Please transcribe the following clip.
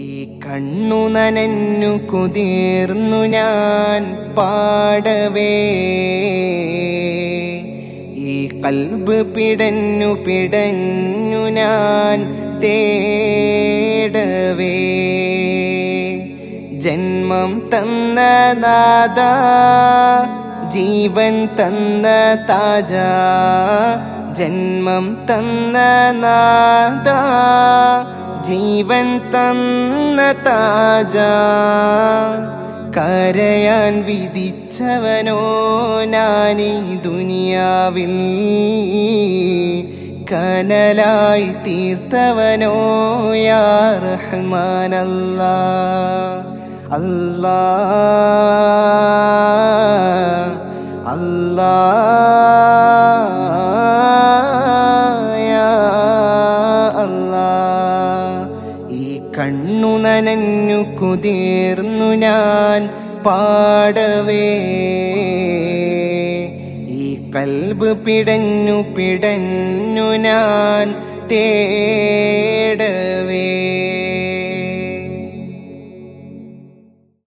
ഈ കണ്ണു നനഞ്ഞു കുതിർന്നു ഞാൻ പാടവേ, ഈ കൽബ് പിടഞ്ഞു പിടഞ്ഞു ഞാൻ തേടവേ. ജന്മം തന്ന നാഥ, ജീവൻ തന്ന താജ, ജന്മം തന്ന നാഥ, ജീവൻ തന്ന താജ. കരയാൻ വിധിച്ചവനോ ഞാനീ ദുനിയാവിൽ, കനലായി തീർത്തവനോ യാ റഹ്മാൻ അല്ലാഹ്. അല്ലാഹ് അല്ലാഹ് യാ അല്ലാഹ്. ഈ കണ്ണു നനഞ്ഞു കുതിർന്നു ഞാൻ പാടവേ, ഈ കൽബ് പിടഞ്ഞു പിടഞ്ഞു ഞാൻ